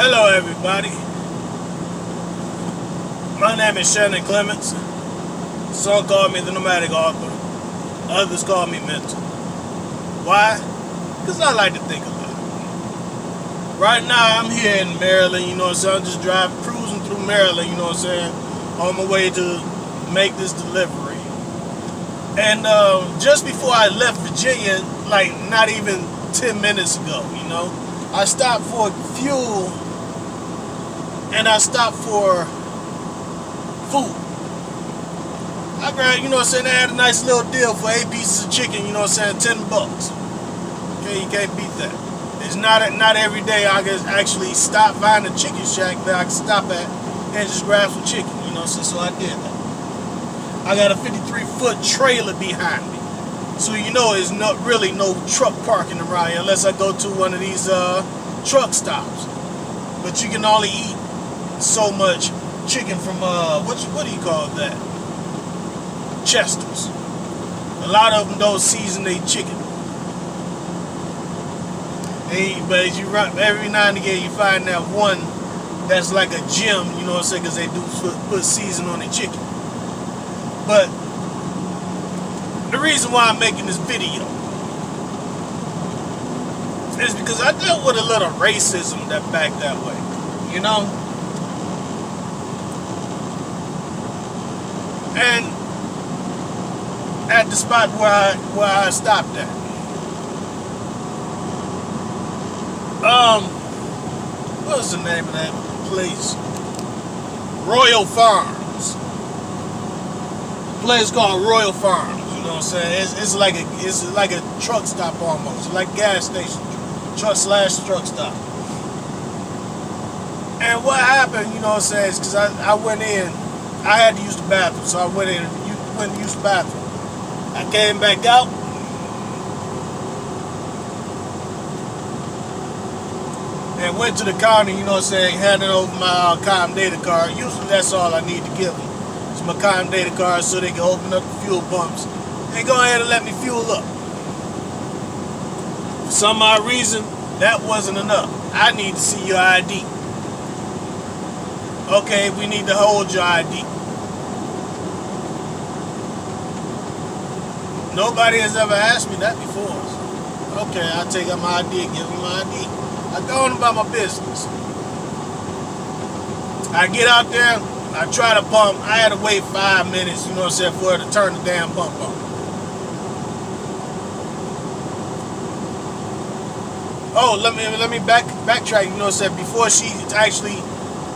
Hello everybody, my name is Shannon Clements. Some call me the Nomadic Author, others call me Mental. Why? Because I like to think a lot. Right now I'm here in Maryland, you know what I'm saying, I'm just cruising through Maryland, you know what I'm saying, on my way to make this delivery. And just before I left Virginia, like not even 10 minutes ago, you know, I stopped for fuel and I stopped for food. I grabbed, you know what I'm saying, they had a nice little deal for 8 pieces of chicken, you know what I'm saying, $10. Okay, you can't beat that. It's not every day I can actually stop, find a chicken shack that I can stop at and just grab some chicken, you know what I'm saying, so I did that. I got a 53-foot trailer behind me. So you know there's not really no truck parking around here unless I go to one of these truck stops. But you can only eat so much chicken from what do you call that? Chester's. A lot of them don't season their chicken. But as you run, every now and again you find that one that's like a gem, you know what I'm saying, because they do put season on their chicken. But the reason why I'm making this video is because I dealt with a little racism back that way, you know? And at the spot where I stopped at. What's the name of that place? Royal Farms. A place called Royal Farms. You know what I'm saying? It's like a truck stop almost. It's like a gas station. Truck stop. And what happened, you know what I'm saying, is because I went in, I had to use the bathroom, so I went in and used the bathroom. I came back out. And went to the counter, you know what I'm saying, handing over my COM data card. Usually that's all I need to give them. It's my COM data card so they can open up the fuel pumps and go ahead and let me fuel up. For some odd reason, that wasn't enough. I need to see your ID. Okay, we need to hold your ID. Nobody has ever asked me that before. Okay, I take out my ID and give them my ID. I go on about my business. I get out there, I try to pump. I had to wait 5 minutes, you know what I'm saying, for her to turn the damn pump on. Oh, let me backtrack, you know what I'm saying, before she actually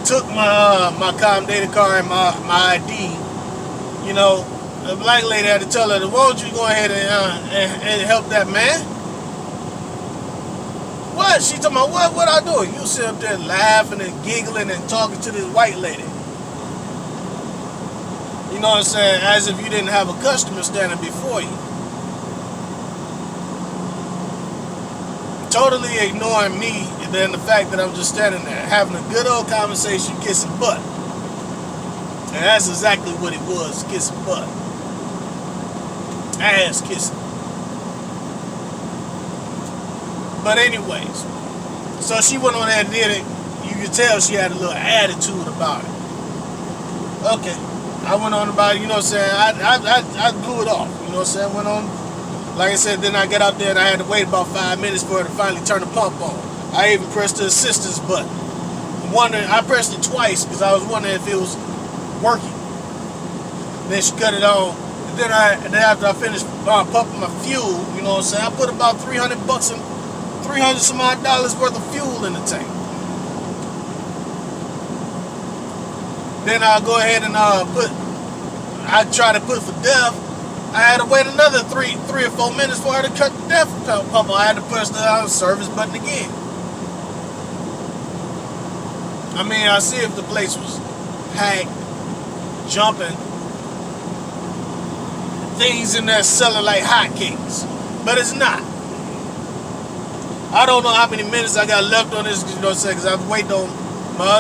took my COM data card and my ID, you know, the black lady had to tell her, won't you go ahead and help that man? What? She talking about what I do? You sit up there laughing and giggling and talking to this white lady. You know what I'm saying? As if you didn't have a customer standing before you. Totally ignoring me and then the fact that I'm just standing there having a good old conversation, kissing butt. And that's exactly what it was, kissing butt. Ass kissing. But anyways, so she went on there and did it. You could tell she had a little attitude about it. Okay, I went on about it, you know what I'm saying, I blew it off, you know what I'm saying, went on, like I said, then I got out there and I had to wait about 5 minutes for her to finally turn the pump on. I even pressed the assistance button. I pressed it twice because I was wondering if it was working. Then she cut it on. And then after I finished pumping my fuel, you know what I'm saying, I put about $300 some odd dollars worth of fuel in the tank. Then I'll go ahead and I try to put for DEF. I had to wait another 3 or 4 minutes for her to cut the DEF pump. I had to press the service button again. I mean, I see if the place was packed, jumping, things in there selling like hotcakes, but it's not. I don't know how many minutes I got left on this, you know what I'm saying, because I've waited on my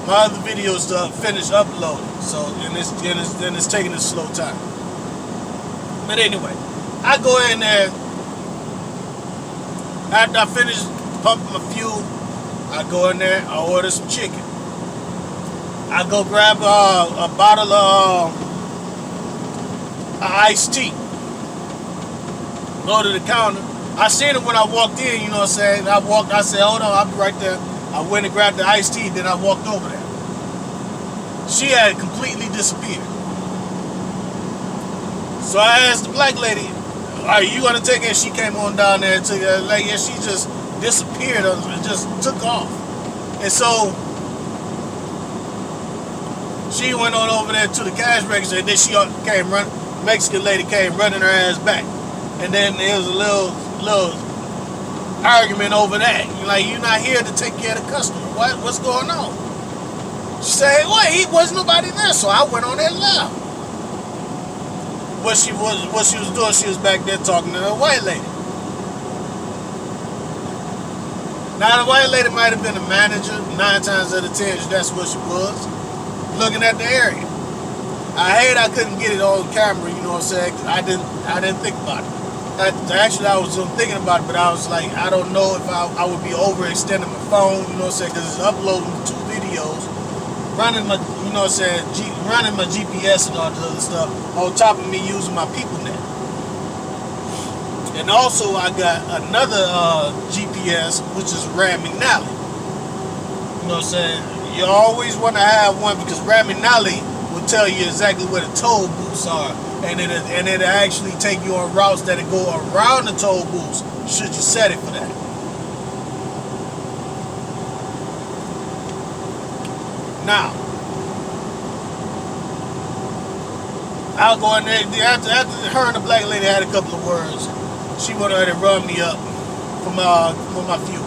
other videos to finish uploading. So, and it's taking a slow time. But anyway, I go in there After I finish pumping my fuel, I go in there, I order some chicken. I go grab a bottle of iced tea. Go to the counter. I seen it when I walked in, you know what I'm saying? I said, hold on, I'll be right there. I went and grabbed the iced tea, then I walked over there. She had completely disappeared. So I asked the black lady, are you gonna take it? She came on down there and took it. Like, yeah, she just disappeared and just took off. And so she went on over there to the cash register, and then she came running. Mexican lady came running her ass back. And then there was a little argument over that. Like, you're not here to take care of the customer. What's going on? She said, well, he wasn't nobody there, so I went on there and left. What she was doing, she was back there talking to the white lady. Now, the white lady might have been a manager. 9 times out of 10, that's what she was. Looking at the area. I hate I couldn't get it on camera, you know what I'm saying? I didn't think about it. Actually, I was thinking about it, but I was like, I don't know if I would be overextending my phone, you know what I'm saying? Because it's uploading 2 videos, running my, you know what I'm saying, running my GPS and all this other stuff, on top of me using my PeopleNet. And also, I got another GPS, which is Rand McNally. You know what I'm saying? You always want to have one because Rand McNally will tell you exactly where the toll booths are. And it'll actually take you on routes that go around the toll booths should you set it for that. Now, I'll go in there. After her and the black lady had a couple of words, she went ahead and run me up for my fuel.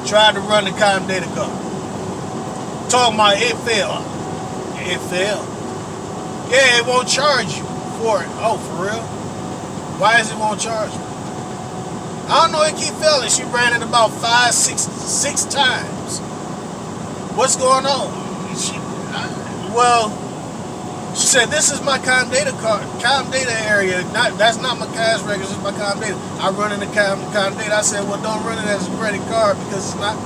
Tried to run the Calm Data car. Talking about it failed. It failed. Yeah, it won't charge you for it. Oh, for real? Why is it won't charge you? I don't know, it keep failing. She ran it about 6 times. What's going on? She said, this is my Calm Data card, Calm Data area. That's not my cash register, it's my Calm Data. I run in the Calm Data. I said, well, don't run it as a credit card because it's not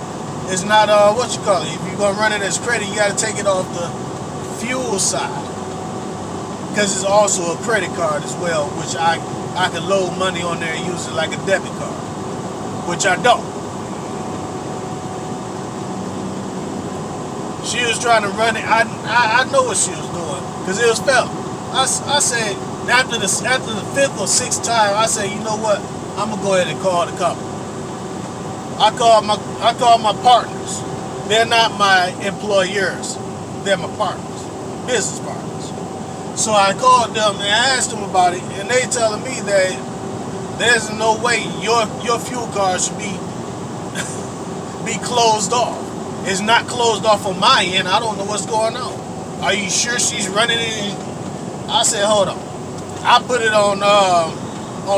what you call it. If you're gonna run it as credit, you gotta take it off the fuel side. Because it's also a credit card as well, which I can load money on there and use it like a debit card, which I don't. She was trying to run it. I know what she was doing because it was failing. I said after the 5th or 6th time, I said, you know what? I'm gonna go ahead and call the company. I called my partners. They're not my employers. They're my partners, business partners. So I called them and asked them about it, and they telling me that there's no way your fuel card should be closed off. It's not closed off on my end. I don't know what's going on. Are you sure she's running it? I said, hold on. I put it on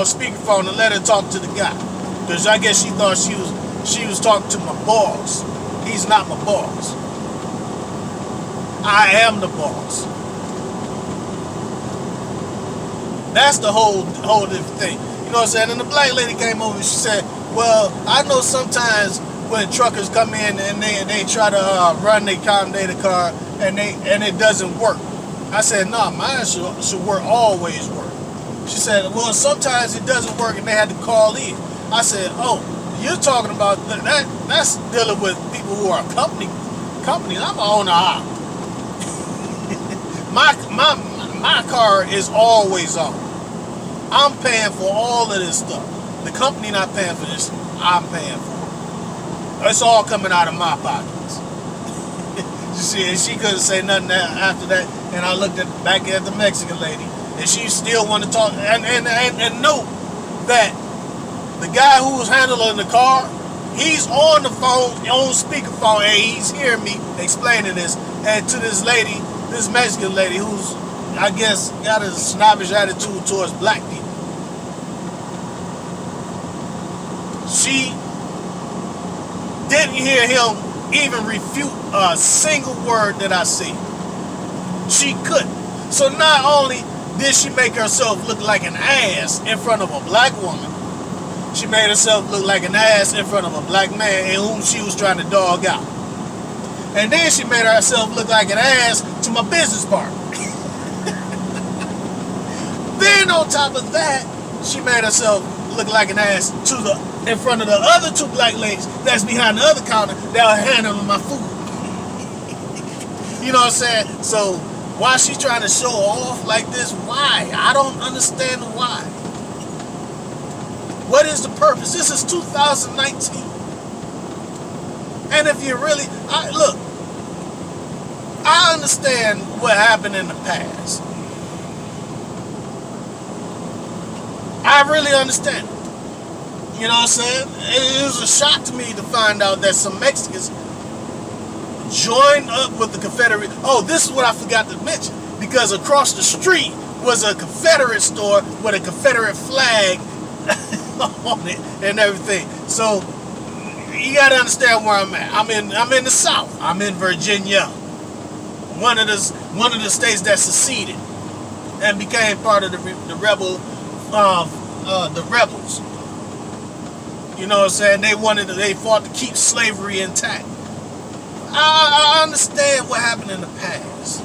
speakerphone and let her talk to the guy, because I guess she thought she was talking to my boss. He's not my boss. I am the boss. That's the whole different thing. You know what I'm saying? And the black lady came over and she said, well, I know sometimes when truckers come in and they try to run their Calm Data card and it doesn't work. I said, no, mine should work, always work. She said, well, sometimes it doesn't work and they had to call in. I said, oh, you're talking about that's dealing with people who are companies. I'm an owner. My car is always on. I'm paying for all of this stuff. The company not paying for this. I'm paying for it. It's all coming out of my pockets. You see, and she couldn't say nothing after that. And I looked back at the Mexican lady, and she still wanted to talk. And note that the guy who was handling the car, he's on the phone, on speakerphone, and he's hearing me explaining this. And to this lady, this Mexican lady, who's, I guess, got a snobbish attitude towards black people. She didn't hear him even refute a single word that I said. She couldn't. So not only did she make herself look like an ass in front of a black woman, She made herself look like an ass in front of a black man in whom she was trying to dog out. And then she made herself look like an ass to my business partner. Then on top of that, she made herself look like an ass in front of the other two black ladies that's behind the other counter that are handling my food. You know what I'm saying? So why she trying to show off like this? Why? I don't understand why. What is the purpose? This is 2019. And if you really, look, I understand what happened in the past. I really understand it. You know what I'm saying? It was a shock to me to find out that some Mexicans joined up with the Confederate. Oh, this is what I forgot to mention. Because across the street was a Confederate store with a Confederate flag on it and everything. So you got to understand where I'm at. I'm in the South. I'm in Virginia, one of the states that seceded and became part of the rebels. You know what I'm saying? They fought to keep slavery intact. I understand what happened in the past.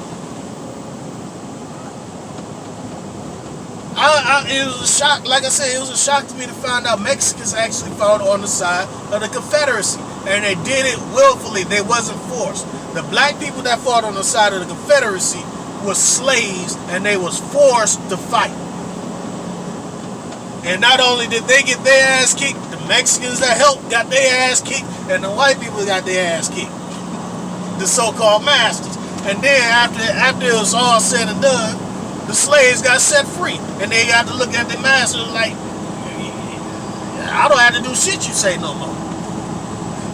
It was a shock, like I said, it was a shock to me to find out Mexicans actually fought on the side of the Confederacy. And they did it willfully. They wasn't forced. The black people that fought on the side of the Confederacy were slaves, and they was forced to fight. And not only did they get their ass kicked, the Mexicans that helped got their ass kicked, and the white people got their ass kicked. The so-called masters. And then after it was all said and done, the slaves got set free. And they got to look at the masters like, I don't have to do shit you say no more.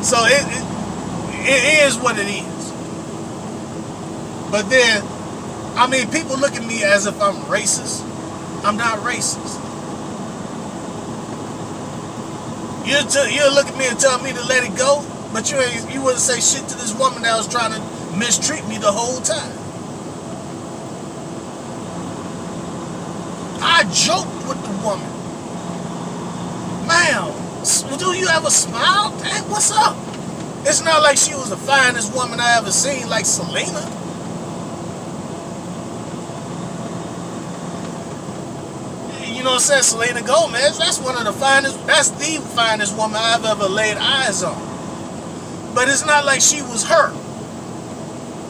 So it is what it is. But then, I mean, people look at me as if I'm racist. I'm not racist. You'll look at me and tell me to let it go, but you wouldn't say shit to this woman that was trying to mistreat me the whole time. I joked with the woman. Ma'am, do you ever smile? Hey, what's up? It's not like she was the finest woman I ever seen, like Selena. You know what I'm saying? Selena Gomez, that's the finest woman I've ever laid eyes on. But it's not like she was her.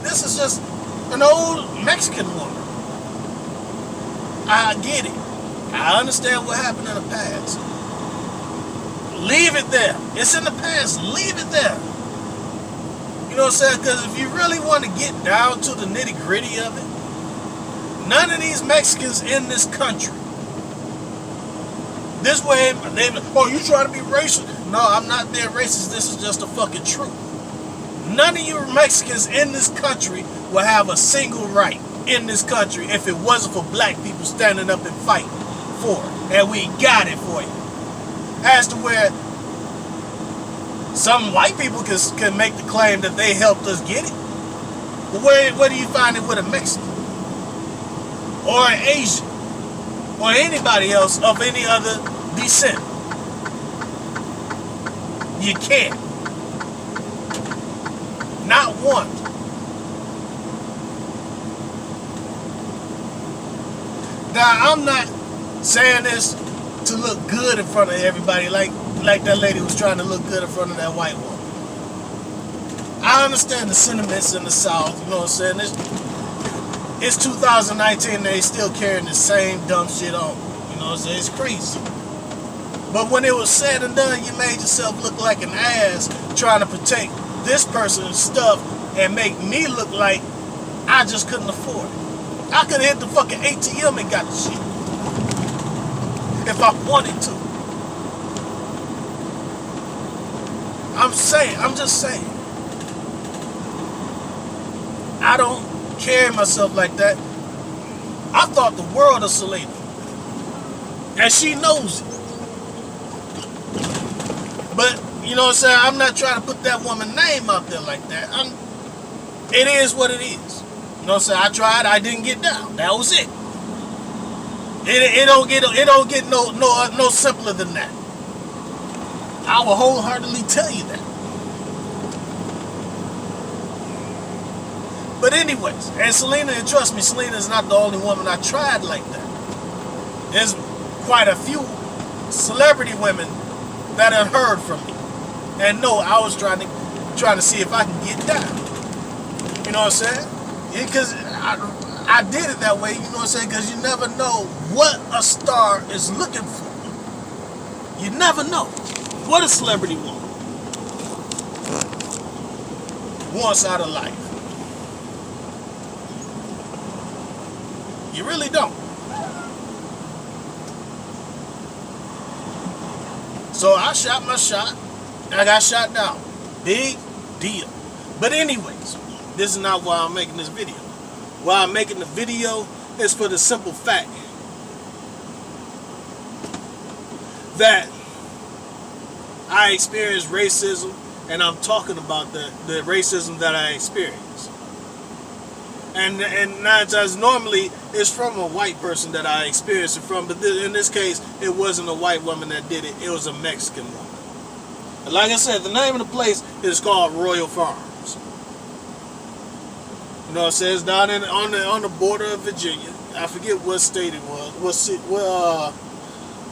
This is just an old Mexican woman. I get it. I understand what happened in the past. Leave it there. It's in the past. Leave it there. You know what I'm saying? Because if you really want to get down to the nitty-gritty of it, none of these Mexicans in this country, this way, you trying to be racist? No, I'm not being racist. This is just the fucking truth. None of you Mexicans in this country will have a single right in this country if it wasn't for black people standing up and fighting for it. And we got it for you. As to where some white people can make the claim that they helped us get it. But where do you find it with a Mexican? Or an Asian? Or anybody else of any other descent? You can't. Not one. Now, I'm not saying this to look good in front of everybody like that lady was trying to look good in front of that white woman. I understand the sentiments in the South, you know what I'm saying? It's 2019 and they still carrying the same dumb shit on. You know what I'm saying? It's crazy. But when it was said and done, you made yourself look like an ass trying to protect this person's stuff and make me look like I just couldn't afford it. I could have hit the fucking ATM and got the shit if I wanted to. I'm just saying. I don't carry myself like that. I thought the world of Selena. And she knows it. But, you know what I'm saying? I'm not trying to put that woman's name out there like that. It is what it is. You know what I'm saying? I tried, I didn't get down. That was it. It don't get no simpler than that. I will wholeheartedly tell you that. But anyways, and Selena, and trust me, Selena is not the only woman I tried like that. There's quite a few celebrity women that have heard from me. And no, I was trying to see if I can get down. You know what I'm saying? Because I did it that way, you know what I'm saying? Because you never know what a star is looking for. You never know what a celebrity wants out of life. You really don't. So I shot my shot, and I got shot down. Big deal. But anyways, this is not why I'm making this video. Why I'm making the video is for the simple fact that I experienced racism, and I'm talking about the racism that I experienced. And 9 times normally it's from a white person that I experienced it from, but in this case it wasn't a white woman that did it, it was a Mexican woman. And like I said, the name of the place is called Royal Farms. You know what I'm saying? It's down on the border of Virginia. I forget what state it was,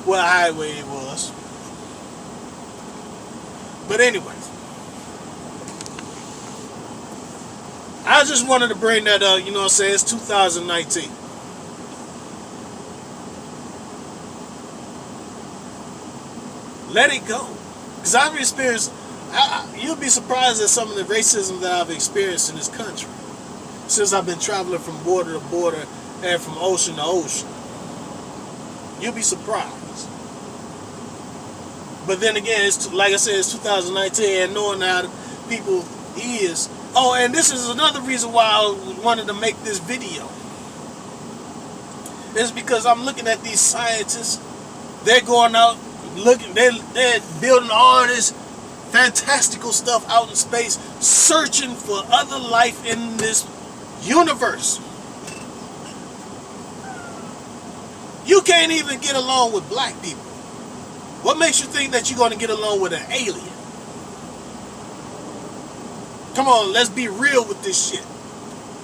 what highway it was. But anyways, I just wanted to bring that up, you know what I'm saying? It's 2019. Let it go. Because I've experienced, you'll be surprised at some of the racism that I've experienced in this country since I've been traveling from border to border and from ocean to ocean. You'll be surprised. But then again, it's like I said, it's 2019, and knowing how people is. Oh, and this is another reason why I wanted to make this video. It's because I'm looking at these scientists. They're going out looking, they're building all this fantastical stuff out in space, searching for other life in this universe. You can't even get along with black people. What makes you think that you're going to get along with an alien? Come on, let's be real with this shit.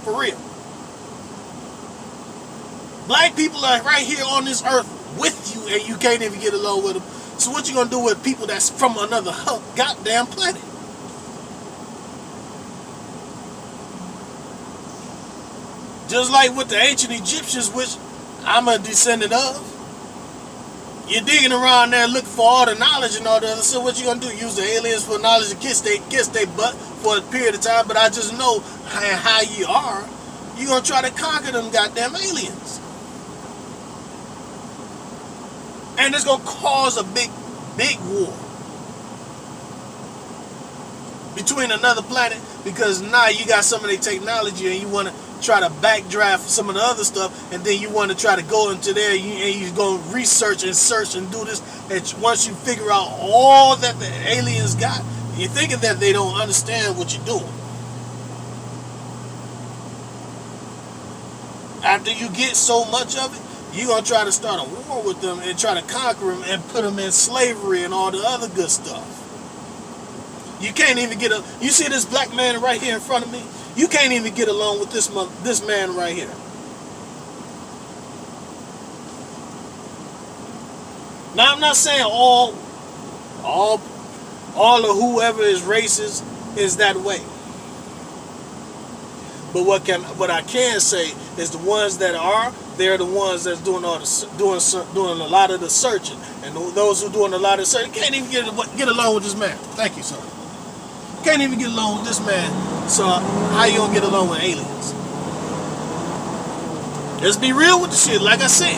For real. Black people are right here on this earth with you, and you can't even get along with them. So what you gonna do with people that's from another goddamn planet? Just like with the ancient Egyptians, which I'm a descendant of. You're digging around there looking for all the knowledge and all the other. So what you gonna do? Use the aliens for knowledge to kiss they butt for a period of time. But I just know how you are. You're gonna try to conquer them goddamn aliens. And it's gonna cause a big war between another planet, because now you got some of their technology and you want to try to backdraft some of the other stuff, and then you want to try to go into there and you're going to research and search and do this, and once you figure out all that the aliens got, you're thinking that they don't understand what you're doing. After you get so much of it, you're going to try to start a war with them and try to conquer them and put them in slavery and all the other good stuff. You can't even get a... You see this black man right here in front of me? You can't even get along with this man right here. Now, I'm not saying all of whoever is racist is that way. But what I can say is the ones that are, they're the ones that's doing doing a lot of the searching, and those who are doing a lot of searching can't even get along with this man. Thank you, sir. Can't even get along with this man. So how you gonna get along with aliens? Let's be real with the shit. Like I said,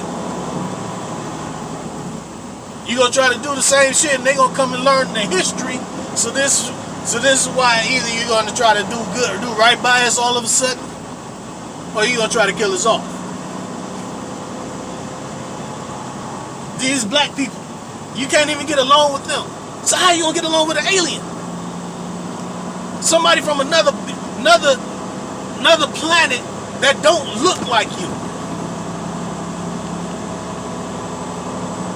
you gonna try to do the same shit, and they gonna come and learn the history. So this is why either you're going to try to do good or do right by us all of a sudden, or you're going to try to kill us off. These black people, you can't even get along with them. So how you going to get along with an alien? Somebody from another planet that don't look like you.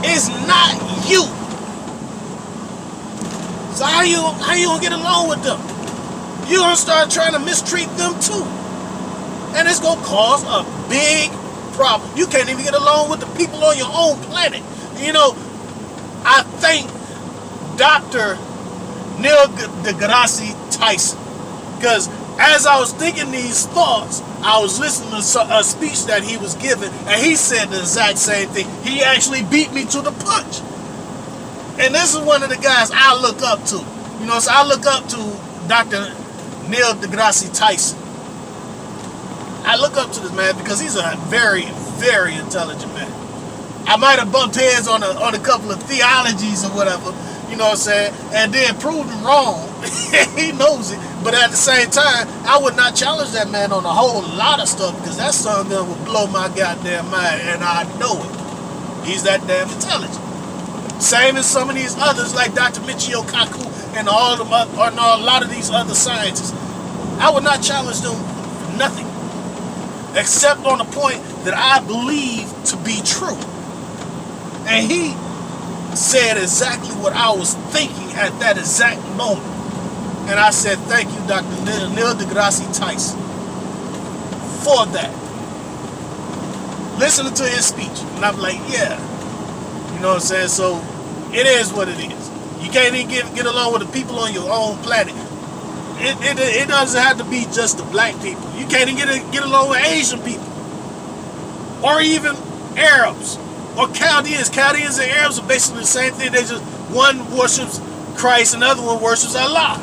It's not you. So how you gonna get along with them? You're gonna start trying to mistreat them too. And it's gonna cause a big problem. You can't even get along with the people on your own planet. You know, I thank Dr. Neil deGrasse Tyson, because as I was thinking these thoughts, I was listening to a speech that he was giving, and he said the exact same thing. He actually beat me to the punch. And this is one of the guys I look up to. You know, so I look up to Dr. Neil deGrasse Tyson. I look up to this man because he's a very, very intelligent man. I might have bumped heads on a couple of theologies or whatever, you know what I'm saying, and then proved him wrong. He knows it. But at the same time, I would not challenge that man on a whole lot of stuff, because that son gun would blow my goddamn mind, and I know it. He's that damn intelligent. Same as some of these others, like Dr. Michio Kaku and a lot of these other scientists. I would not challenge them for nothing, except on the point that I believe to be true. And he said exactly what I was thinking at that exact moment. And I said, thank you, Dr. Neil deGrasse Tyson, for that. Listening to his speech, and I'm like, yeah. You know what I'm saying? So, it is what it is. You can't even get along with the people on your own planet. It doesn't have to be just the black people. You can't even get along with Asian people. Or even Arabs. Or Chaldeans. Chaldeans and Arabs are basically the same thing. They just, one worships Christ and the other one worships Allah.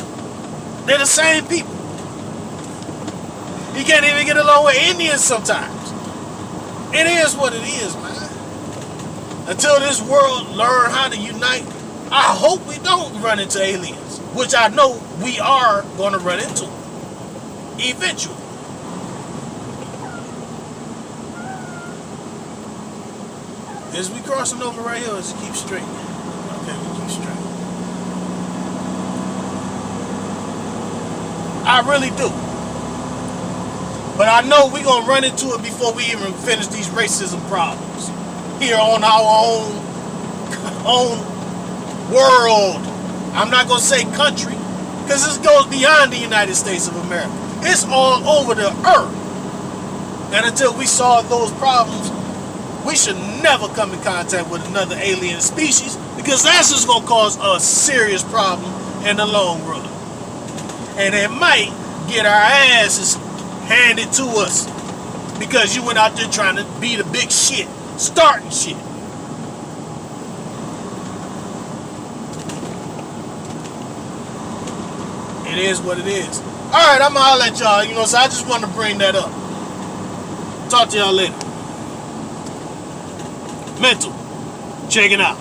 They're the same people. You can't even get along with Indians sometimes. It is what it is, man. Until this world learn how to unite, I hope we don't run into aliens, which I know we are going to run into eventually. Is we crossing over right here, or is it keep straight? Okay, we keep straight. I really do. But I know we're going to run into it before we even finish these racism problems here on our own world. I'm not going to say country, because this goes beyond the United States of America. It's all over the earth. And until we solve those problems, we should never come in contact with another alien species, because that's just going to cause a serious problem in the long run. And it might get our asses handed to us because you went out there trying to be the big shit, starting shit. It is what it is. Alright, I'm gonna holler at y'all, you know, so I just want to bring that up. Talk to y'all later. Mental, checking out.